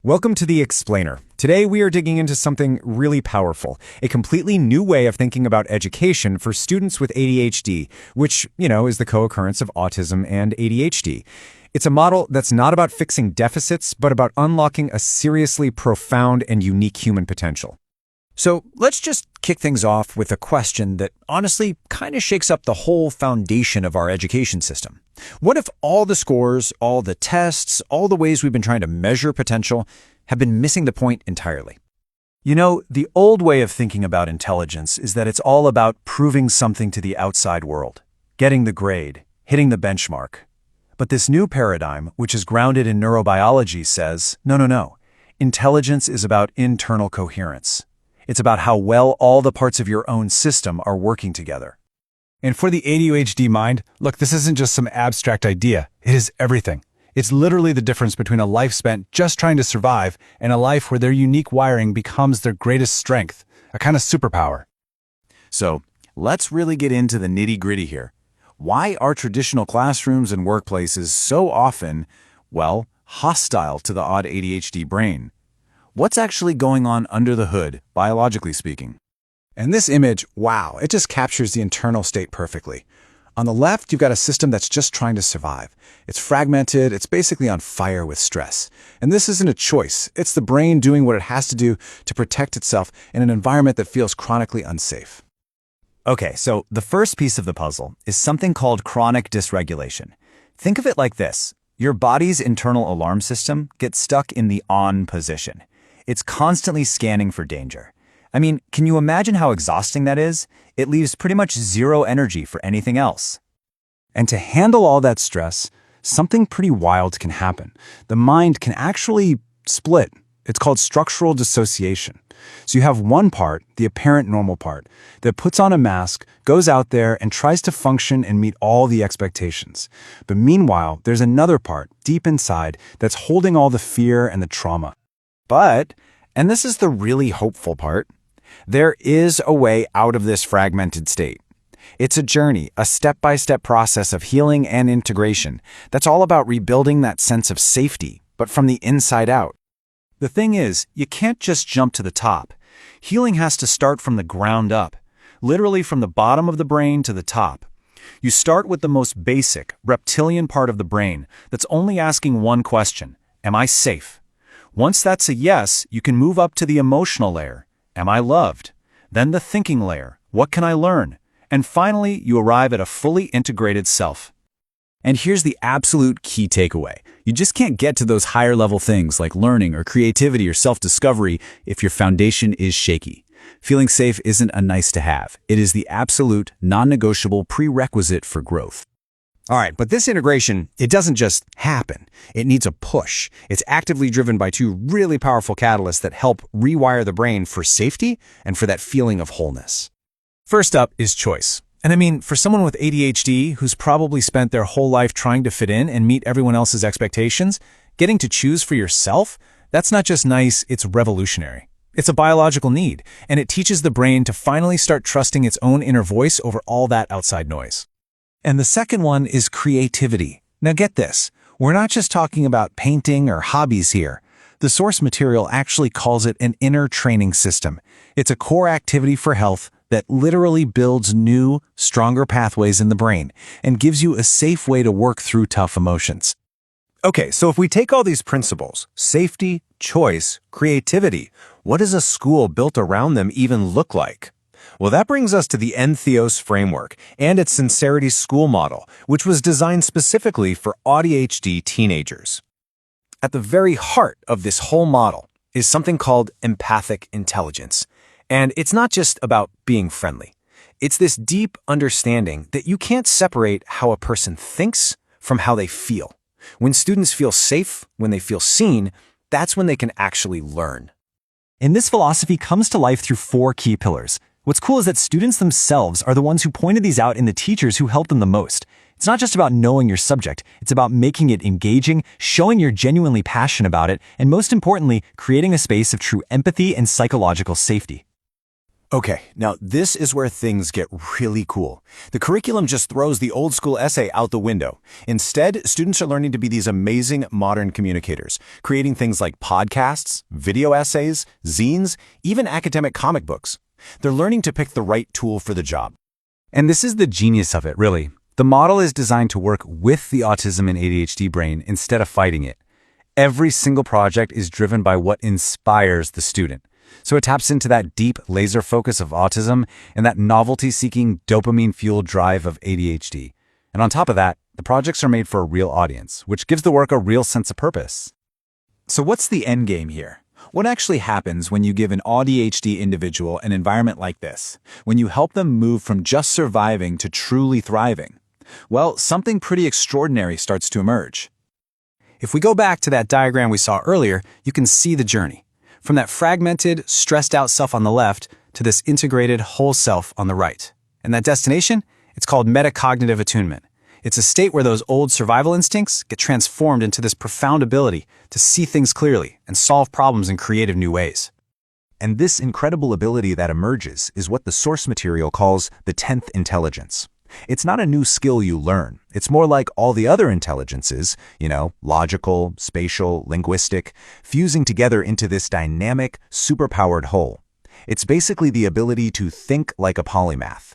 Welcome to The Explainer. Today we are digging into something really powerful, a completely new way of thinking about education for students with ADHD, which, is the co-occurrence of autism and ADHD. It's a model that's not about fixing deficits, but about unlocking a seriously profound and unique human potential. So let's just kick things off with a question that honestly kind of shakes up the whole foundation of our education system. What if all the scores, all the tests, all the ways we've been trying to measure potential have been missing the point entirely? The old way of thinking about intelligence is that it's all about proving something to the outside world, getting the grade, hitting the benchmark. But this new paradigm, which is grounded in neurobiology, says, no. Intelligence is about internal coherence. It's about how well all the parts of your own system are working together. And for the AuDHD mind, look, this isn't just some abstract idea. It is everything. It's literally the difference between a life spent just trying to survive and a life where their unique wiring becomes their greatest strength, a kind of superpower. So let's really get into the nitty-gritty here. Why are traditional classrooms and workplaces so often, hostile to the odd ADHD brain? What's actually going on under the hood, biologically speaking? And this image, wow, it just captures the internal state perfectly. On the left, you've got a system that's just trying to survive. It's fragmented, it's basically on fire with stress. And this isn't a choice. It's the brain doing what it has to do to protect itself in an environment that feels chronically unsafe. Okay, so the first piece of the puzzle is something called chronic dysregulation. Think of it like this. Your body's internal alarm system gets stuck in the on position. It's constantly scanning for danger. I mean, can you imagine how exhausting that is? It leaves pretty much zero energy for anything else. And to handle all that stress, something pretty wild can happen. The mind can actually split. It's called structural dissociation. So you have one part, the apparent normal part, that puts on a mask, goes out there, and tries to function and meet all the expectations. But meanwhile, there's another part, deep inside, that's holding all the fear and the trauma. But, and this is the really hopeful part, there is a way out of this fragmented state. It's a journey, a step-by-step process of healing and integration that's all about rebuilding that sense of safety, but from the inside out. The thing is, you can't just jump to the top. Healing has to start from the ground up, literally from the bottom of the brain to the top. You start with the most basic, reptilian part of the brain that's only asking one question: am I safe? Once that's a yes, you can move up to the emotional layer. Am I loved? Then the thinking layer. What can I learn? And finally, you arrive at a fully integrated self. And here's the absolute key takeaway. You just can't get to those higher level things like learning or creativity or self-discovery if your foundation is shaky. Feeling safe isn't a nice to have. It is the absolute, non-negotiable prerequisite for growth. All right, but this integration, it doesn't just happen. It needs a push. It's actively driven by two really powerful catalysts that help rewire the brain for safety and for that feeling of wholeness. First up is choice. And I mean, for someone with ADHD who's probably spent their whole life trying to fit in and meet everyone else's expectations, getting to choose for yourself, that's not just nice, it's revolutionary. It's a biological need, and it teaches the brain to finally start trusting its own inner voice over all that outside noise. And the second one is creativity. Now get this, we're not just talking about painting or hobbies here. The source material actually calls it an inner training system. It's a core activity for health that literally builds new, stronger pathways in the brain and gives you a safe way to work through tough emotions. Okay, so if we take all these principles, safety, choice, creativity, what does a school built around them even look like? Well, that brings us to the Entheos framework and its Sincerity School model, which was designed specifically for AuDHD teenagers. At the very heart of this whole model is something called empathic intelligence. And it's not just about being friendly. It's this deep understanding that you can't separate how a person thinks from how they feel. When students feel safe, when they feel seen, that's when they can actually learn. And this philosophy comes to life through four key pillars. What's cool is that students themselves are the ones who pointed these out in the teachers who helped them the most. It's not just about knowing your subject, it's about making it engaging, showing you're genuinely passionate about it, and most importantly, creating a space of true empathy and psychological safety. Okay, now this is where things get really cool. The curriculum just throws the old school essay out the window. Instead, students are learning to be these amazing modern communicators, creating things like podcasts, video essays, zines, even academic comic books. They're learning to pick the right tool for the job. And this is the genius of it, really. The model is designed to work with the autism and ADHD brain instead of fighting it. Every single project is driven by what inspires the student. So it taps into that deep laser focus of autism and that novelty-seeking, dopamine-fueled drive of ADHD. And on top of that, the projects are made for a real audience, which gives the work a real sense of purpose. So what's the end game here? What actually happens when you give an AuDHD individual an environment like this, when you help them move from just surviving to truly thriving? Well, something pretty extraordinary starts to emerge. If we go back to that diagram we saw earlier, you can see the journey. From that fragmented, stressed-out self on the left to this integrated whole self on the right. And that destination? It's called metacognitive attunement. It's a state where those old survival instincts get transformed into this profound ability to see things clearly and solve problems in creative new ways. And this incredible ability that emerges is what the source material calls the 10th intelligence. It's not a new skill you learn. It's more like all the other intelligences, logical, spatial, linguistic, fusing together into this dynamic, superpowered whole. It's basically the ability to think like a polymath.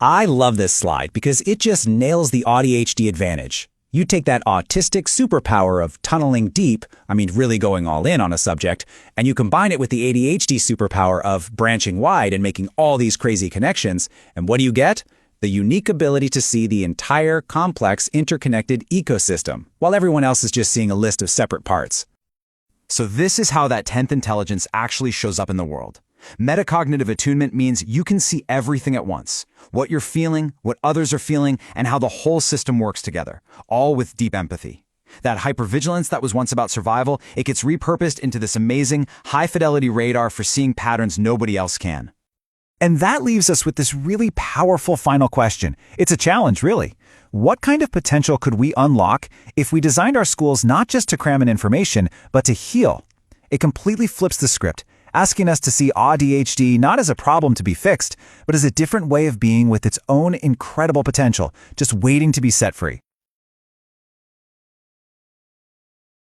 I love this slide because it just nails the AuDHD advantage. You take that autistic superpower of tunneling deep, really going all in on a subject, and you combine it with the ADHD superpower of branching wide and making all these crazy connections, and what do you get? The unique ability to see the entire complex interconnected ecosystem, while everyone else is just seeing a list of separate parts. So this is how that 10th intelligence actually shows up in the world. Metacognitive attunement means you can see everything at once. What you're feeling, what others are feeling, and how the whole system works together, all with deep empathy. That hypervigilance that was once about survival, it gets repurposed into this amazing, high-fidelity radar for seeing patterns nobody else can. And that leaves us with this really powerful final question. It's a challenge, really. What kind of potential could we unlock if we designed our schools not just to cram in information, but to heal? It completely flips the script, asking us to see AuDHD not as a problem to be fixed, but as a different way of being with its own incredible potential, just waiting to be set free.